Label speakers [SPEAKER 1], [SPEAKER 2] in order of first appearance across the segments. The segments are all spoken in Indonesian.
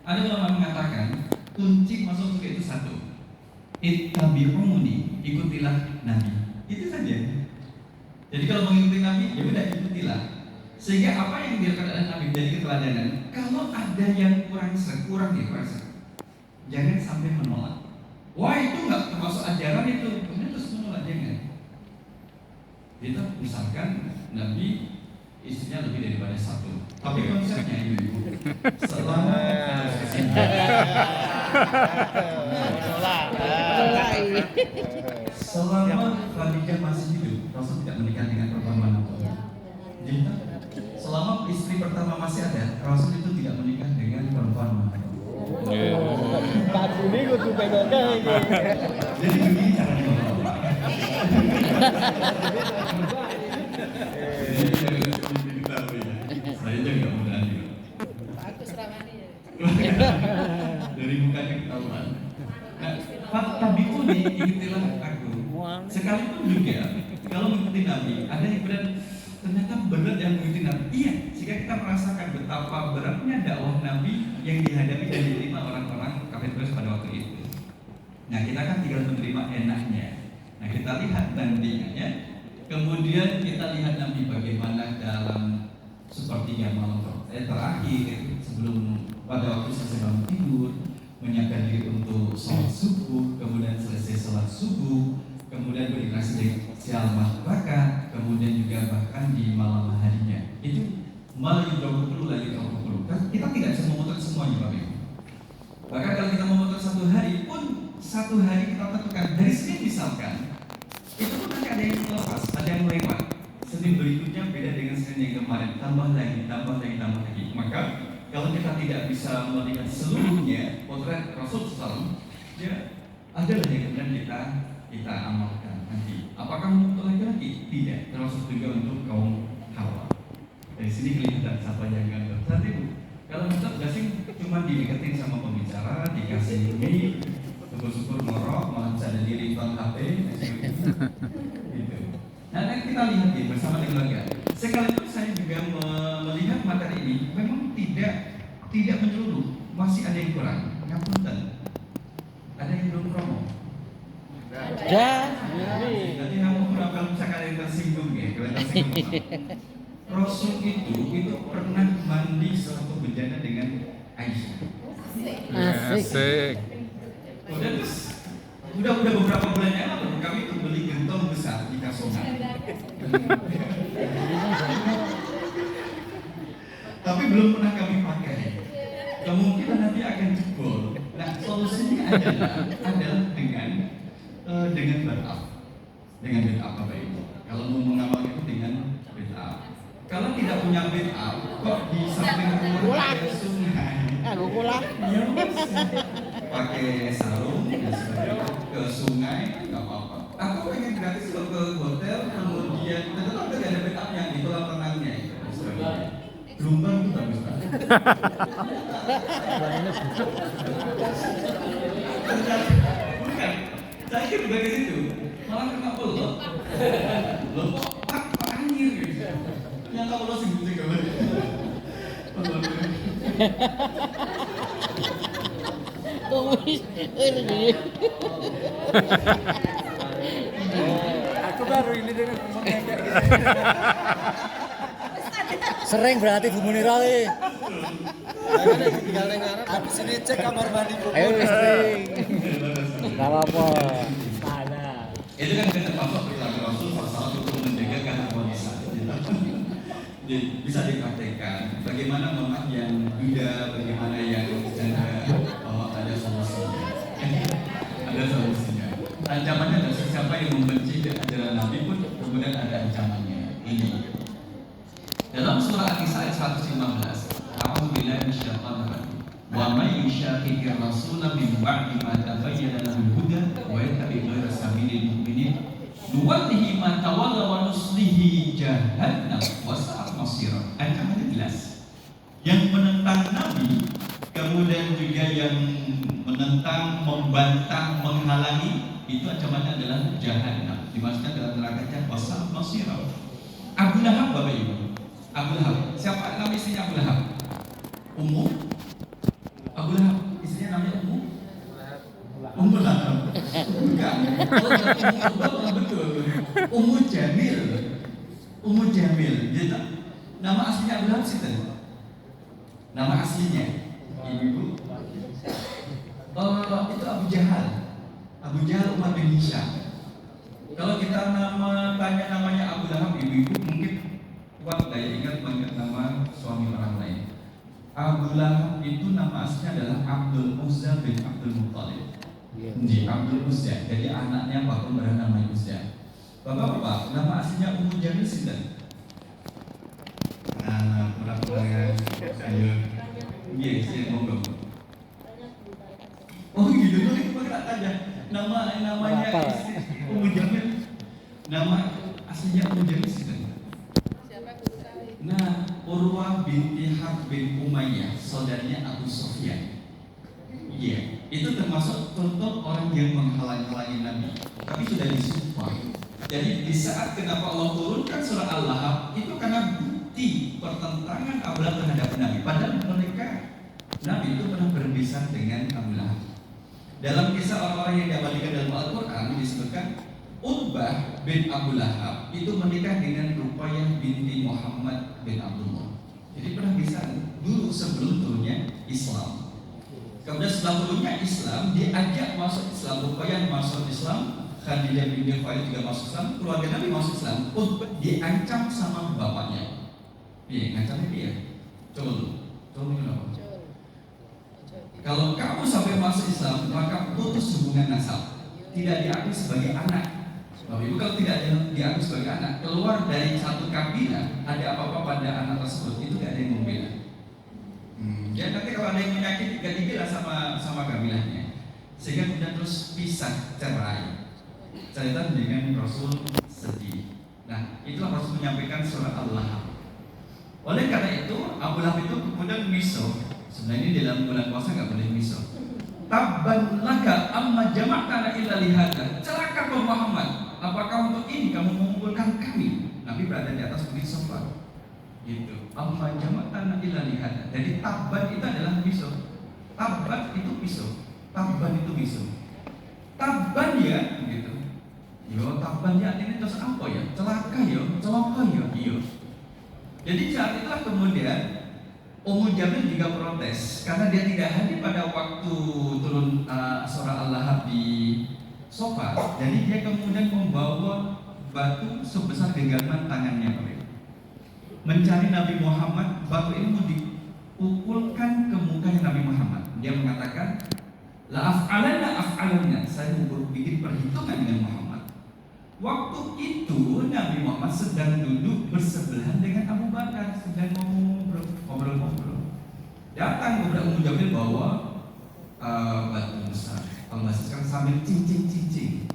[SPEAKER 1] Ada ulama mengatakan kunci masuk surga itu satu, ittabi'uni, ikutilah Nabi. Itu saja. Jadi kalau mengikuti Nabi, ya udah ikutilah. Sehingga apa yang dilakukan oleh Nabi menjadi keteladanan. Kalau ada yang kurang jangan sampai menolak. Wah itu nggak termasuk ajaran itu, kemudian terus menolak, jangan. Itu misalkan Nabi istrinya lebih daripada satu, tapi konsepnya ibu selama selama Khadijah masih hidup, Rasul tidak menikah dengan perempuan manapun. Jadi selama istri pertama masih ada, Rasul itu tidak menikah dengan perempuan manapun.
[SPEAKER 2] Pak Budi kudu pengoke iki.
[SPEAKER 1] Jadi begini caranya Bapak. Saya aja nggak berani.
[SPEAKER 3] Bagus ramani ya.
[SPEAKER 1] Dari mukanya ketahuan. Nah, tabi'uni, ikutilah aku. Sekalipun juga kalau mengikuti Nabi, ada yang berat, ternyata berat yang mengikuti Nabi. Iya, jika kita merasakan betapa beratnya dakwah Nabi yang dihadapi dan diterima orang-orang kafir Quraisy pada waktu itu. Nah, kita kan tinggal menerima enaknya. Nah, kita lihat bandingannya. Kemudian kita lihat Nabi bagaimana dalam sepertiga malam terakhir sebelum pada waktu selesai bangun tidur, menyiapkan diri untuk sholat subuh, kemudian selesai sholat subuh, kemudian berinteraksi dengan sial rakaat, kemudian juga bahkan di malam harinya. Itu malah dulu lagi kita tidak bisa memutar semuanya, Pak Ibu. Bahkan kalau kita memutar satu hari pun, satu hari kita tentukan dari Senin misalkan, itu pun nanti ada yang lepas, ada yang lewat. Senin berikutnya beda dengan Senin yang kemarin, tambah lagi. Maka kalau kita tidak bisa melihat seluruhnya potret Rasul SAW, ya adalah yang kemudian kita amalkan nanti. Apakah untuk laki-laki? Tidak, termasuk juga untuk kaum Hawa. Dari sini kelihatan siapa yang ganteng. Saat itu, kalau kita gasing cuma dideketin sama pembicara, dikasih mic, syukur-syukur ngorok, malah bisa ada diri iklan HP, gitu. Nah, nanti kita lihat ya bersama dengan keluarga. Sekaligus saya juga melihat materi ini memang tidak menyeluruh, masih ada yang kurang. Ngapunten. Ada yang belum promo. Nanti kamu berapa misalkan yang tersinggung ya, kalau tersinggung. Rasul itu pernah mandi satu bejana dengan Aisyah.
[SPEAKER 2] Asik.
[SPEAKER 1] Udah beberapa bulan yang lalu kami itu beli gentong besar di Kasongan. Tapi belum pernah kami pakai. Kemungkinan nanti akan jebol. Nah, solusinya adalah dengan backup. Dengan backup apa itu? Kalau mau mengamalkan itu dengan backup. Kalau tidak punya backup, kok di samping rumah ada sungai? Ya, pakai sarung dan sebagainya ke sungai nggak apa-apa. Aku pengen gratis kalau ke hotel, kemudian tetap ada backupnya di kolam renangnya itu sebagainya. Gelombang itu bagus banget. Bukan, saya juga ke situ, malah kena pelot. Loh kok pak anjir gitu. Yang kamu lo singgung kamar.
[SPEAKER 2] Aku baru ini dengan ngomongnya kayak gitu. Sering berarti Bu Munira nih. Ayo tinggal ngarep habis ini cek kamar mandi Bu. Ayo sering. Enggak apa-apa.
[SPEAKER 1] Itu kan termasuk perilaku Rasul salah untuk menjaga keharmonisan. Jadi bisa dipraktekkan bagaimana mama yang duda, bagaimana yang janda, ada solusinya. Ada solusinya. Ancamannya adalah siapa yang membenci ajaran Nabi pun kemudian ada ancamannya. Ini dalam surah An-Nisa ayat 115. A'udzubillahi minasyaitonir rajim. Wa may yushaqiqir rasula min ba'di ma tabayyana lahul huda wa yattabi' ghayra sabilil mu'minin nuwallihi ma tawalla wa nuslihi jahannam wa sa'at masira. Ancamannya jelas. Yang menentang Nabi, kemudian juga yang menentang, membantah, menghalangi, itu ancamannya adalah jahannam. Dimasukkan dalam neraka wa sa'at masira. Abu Lahab, Bapak Ibu. Abu Lahab. Siapa nama istrinya Abu Lahab? Ummu Abu Lahab Kalau Ummu Kurba betul. Ummu Jamil. Ummu Jamil. Gitu. Nama aslinya Abu Lahab sih. Nama aslinya ibu. Itu Abu Jahal. Abu Jahal Umar bin Hisham. Kalau kita tanya namanya Abu Lahab, ibu-ibu mungkin kuat daya ingat nama suami orang lain. Abu Lahab itu nama aslinya adalah Abdul Uzza bin Abdul Muttalib. Abdul Uzza, jadi anaknya Pak Umar namanya Uzza. Bapak-bapak, nama aslinya Ummu Jamil Sinten? Pura-pura ayo. Iya, saya monggo. Oh gitu, boleh kita tanya. Namanya Ummu Jamil. Nama aslinya Ummu Jamil Sinten? Nah, Urwah binti Harb bin Umayyah, saudaranya Abu Sufyan. Iya, itu termasuk contoh orang yang menghalang-halangi Nabi, tapi sudah disumpah. Jadi di saat kenapa Allah turunkan surah Al-Lahab itu karena bukti pertentangan Abu Lahab terhadap Nabi. Padahal mereka Nabi itu pernah berpisah dengan Abu Lahab. Dalam kisah orang-orang yang diabadikan dalam Al-Quran disebutkan Utbah bin Abu Lahab itu menikah dengan Ruqayyah binti Muhammad bin Abdullah. Jadi pernah bisa dulu sebelum turunnya Islam. Kemudian setelah turunnya Islam, diajak masuk Islam. Ruqayyah masuk Islam, Khadijah binti Khuwailid juga masuk Islam, keluarga Nabi masuk Islam. Utbah diancam sama bapaknya. Iya, ngancamnya dia. Coba kenapa? Kalau kamu sampai masuk Islam, maka putus hubungan nasab, tidak diakui sebagai anak. Bapak Ibu, kalau tidak diakui sebagai anak, keluar dari satu kabilah, ada apa-apa pada anak tersebut, itu tidak ada yang membela. Ya nanti kalau ada yang menyakiti, gak dibela sama kabilahnya, sehingga kemudian terus pisah, cerai. Cerita dengan Rasul sedih. Nah, itulah Rasul menyampaikan surah Al-Lahab. Oleh karena itu, Abu Lahab itu kemudian miso. Sebenarnya dalam bulan puasa nggak boleh miso. Tabban laka amma jama'tana illa lihada. Celaka kau Muhammad, apakah untuk ini kamu mengumpulkan kami? Nabi berada di atas bukit Safa. Gitu. Amma jama'tana illa lihada. Jadi tabban itu adalah miso. Tabban itu miso. Tabban itu miso. Tabban ya, gitu. Yo, tabban ya ini terus apa ya? Celaka ya, celaka ya, iya. Jadi saat itulah kemudian Ummu Jamil juga protes karena dia tidak hadir pada waktu turun surah Al-Lahab di Safa. Jadi dia kemudian membawa batu sebesar genggaman tangannya, mencari Nabi Muhammad. Batu ini mau dipukulkan ke mukanya Nabi Muhammad. Dia mengatakan, la af'alanna, saya mau bikin perhitungan dengan Muhammad. Waktu itu Nabi Muhammad sedang duduk bersebelahan dengan Abu Bakar, sedang ngobrol-ngobrol. Datang kepada Ummu Jamil bawa batu besar. Kalau bahasa sekarang sambil cincin.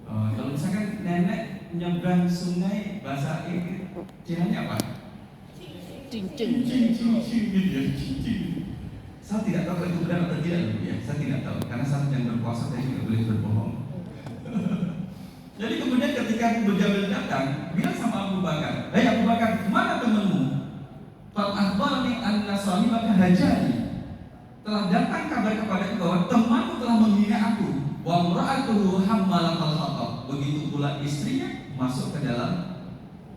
[SPEAKER 1] Kalau misalkan nenek nyebrang sungai, bahasa Cinanya apa? Cincin. Saya tidak tahu kalau itu benar atau tidak, ya. Saya tidak tahu karena saya sedang berpuasa dan tidak boleh berbohong. Jadi kemudian ketika Ummu Jamil datang, bilang sama Abu Bakar, "Hei Abu Bakar, mana temanmu? Fal akhbarani anna sahibaka hajani." Telah datang kabar kepadaku bahwa temanmu telah menghina aku. Wa imra'atuhu hammalatal hatab. Begitu pula istrinya masuk ke dalam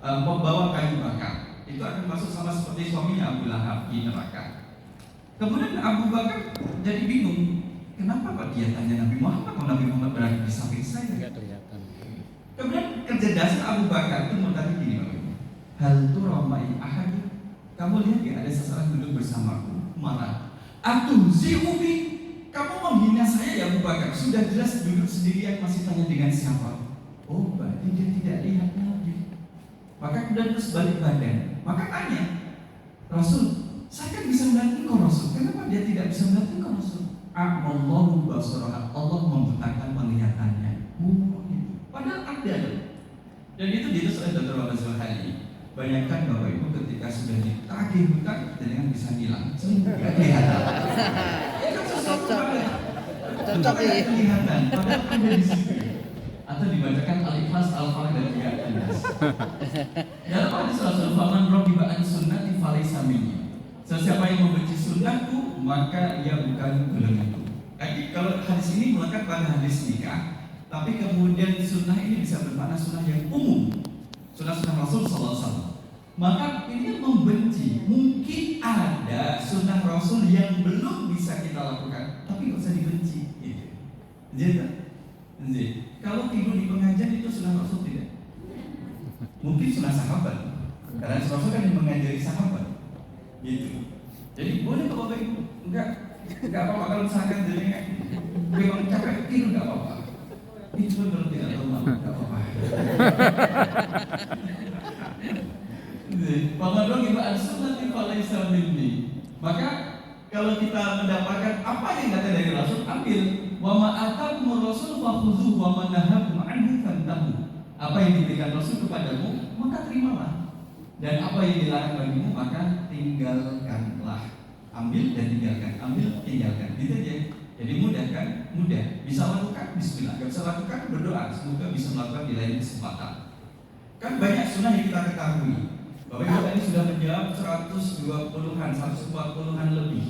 [SPEAKER 1] membawa kayu bakar. Itu akan masuk sama seperti suaminya Abu Lahab di neraka. Kemudian Abu Bakar jadi bingung. Kenapa kok dia tanya Nabi Muhammad kalau Nabi Muhammad berada di samping saya? Tidak kelihatan. Kemudian kecerdasan Abu Bakar itu mengatakan gini, Bapak Ibu. Hal turamai ahad. Kamu lihat ya ada seseorang duduk bersamaku marah. Atuzi'ubi, kamu menghina saya ya Abu Bakar. Sudah jelas duduk sendirian masih tanya dengan siapa? Oh, berarti dia tidak lihat Nabi. Maka kemudian terus balik badan. Maka tanya, Rasul, saya kan bisa melihat engkau Rasul. Kenapa dia tidak bisa melihat engkau Rasul? A'mallahu basaraha, Allah membutakan penglihatannya. Padahal ada. Dan itu ditulis oleh Dr. Wahab Zuhali. Bayangkan Bapak Ibu ketika sudah ditagih hutang, jangan bisa hilang. Tidak kelihatan. Cocok ya. Kelihatan. Padahal ada di situ. Atau dibacakan Al-Ikhlas, Al-Falaq dan Al-Nas. Dalam hadis Rasul, "Faman raghiba an sunnati falaysa minni." Siapa yang membenci sunnahku, maka ia bukan golonganku. Jadi kalau hadis ini melekat pada hadis nikah, tapi kemudian sunnah ini bisa bermakna sunnah yang umum, sunnah-sunnah Rasul SAW. Maka ini membenci. Mungkin ada sunnah Rasul yang belum bisa kita lakukan, tapi nggak usah dibenci. Gitu. Jadi, kalau tidur di pengajian itu sunnah Rasul tidak? Mungkin sunnah sahabat, karena Rasul kan yang mengajari sahabat. Gitu. Jadi boleh kalau Bapak Ibu, enggak apa-apa kalau misalkan jadinya memang capek tidur enggak apa-apa. Itu pun kalau tidak tahu enggak apa-apa. Bahwa dong ibu al-sunnah falaysa minni. Maka kalau kita mendapatkan apa yang datang dari Rasul, ambil. Wa ma atakumur rasul fakhudhuhu wa ma nahakum anhu fantahu. Apa yang diberikan Rasul kepadamu, maka terimalah. Dan apa yang dilarang bagimu, maka tinggalkanlah. Ambil dan tinggalkan, ambil, tinggalkan. Gitu aja. Jadi mudah kan? Mudah. Bisa lakukan, bismillah. Gak bisa lakukan, berdoa. Semoga bisa melakukan di lain kesempatan. Kan banyak sunnah yang kita ketahui. Bapak Ibu tadi sudah menjawab 120-an, 140-an lebih.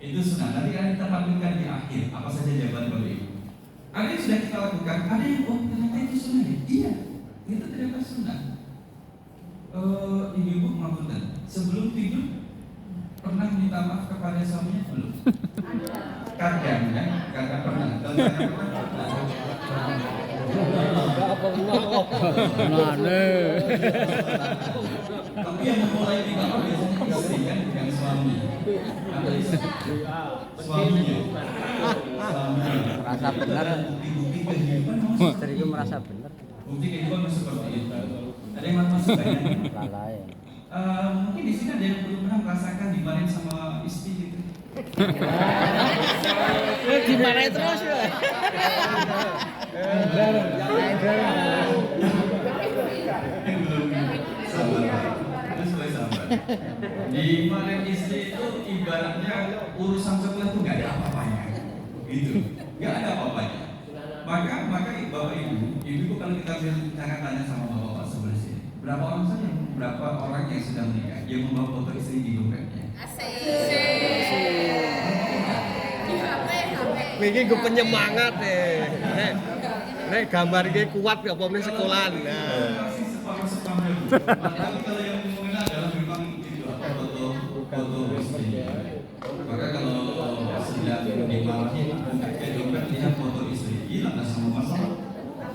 [SPEAKER 1] Itu sunnah. Nanti akan kita tampilkan di akhir apa saja jawaban Bapak Ibu. Ada yang sudah kita lakukan, ada yang ternyata itu sunnah ya? Iya, itu ternyata sunnah. Ibu-ibu mengapunten, sebelum tidur pernah minta maaf kepada suaminya belum? Kadang ya, kadang pernah. Tapi yang memulai minta maaf biasanya istri kan, bukan suami. Atau istri, suaminya.
[SPEAKER 4] Merasa benar.
[SPEAKER 1] Bukti kehidupan
[SPEAKER 4] Istri itu merasa benar.
[SPEAKER 1] Bukti kehidupan seperti itu. Ada yang masuk banyak.
[SPEAKER 4] Lalai.
[SPEAKER 1] Mungkin di sini ada yang belum pernah merasakan dimarahin sama istri gitu.
[SPEAKER 4] Dimarahin terus ya.
[SPEAKER 1] Yang belum sabar. Terus boleh sabar. Dimarahin istri itu ibaratnya urusan sekolah itu nggak ada apa-apanya. Gitu. Nggak ada apa-apanya. Maka Bapak Ibu kalau kita jangan tanya sama bapak-bapak sebelah sini. Berapa orang saja? Berapa orang yang sudah menikah yang membawa foto istri di dompetnya?
[SPEAKER 2] Ini gue penyemangat nek gambar ini kuat gak apa sekolah.
[SPEAKER 1] Masih separuh dulu. Tapi kalau yang mengenal adalah memang itu foto istri. Maka kalau sedang dimarahin ke dompet lihat foto istri, hilang lah semua masalah.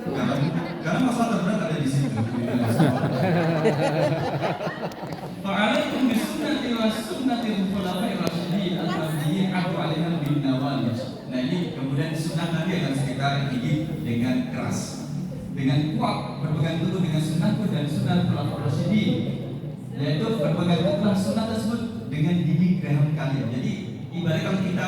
[SPEAKER 1] Karena masalah terberat ada di situ. Fa'alaikum bisunnati wa sunnatil khulafa'ir rasyidin al-mahdiyyin 'alaiha bin nawajid. Nah ini kemudian sunnah Nabi akan kita gigit dengan keras, dengan kuat, berpegang teguh dengan sunnahku dan sunnah khulafa'ir rasyidin. Yaitu berpegang teguh sunnah tersebut dengan gigi geraham kalian. Jadi ibarat kalau kita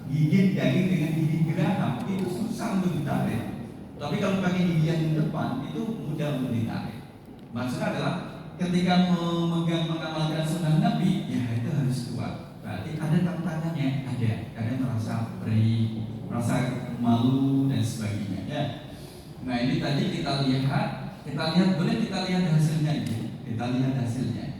[SPEAKER 1] gigit daging dengan gigi geraham itu susah untuk ditarik. Tapi kalau pakai gigi yang depan itu mudah untuk ditarik. Maksudnya adalah ketika memegang mengamalkan sunnah Nabi, ya itu harus kuat. Berarti ada tantangannya, ada. Kadang merasa perih, merasa malu dan sebagainya. Ya. Nah ini tadi kita lihat boleh kita lihat hasilnya ini. Kita lihat hasilnya.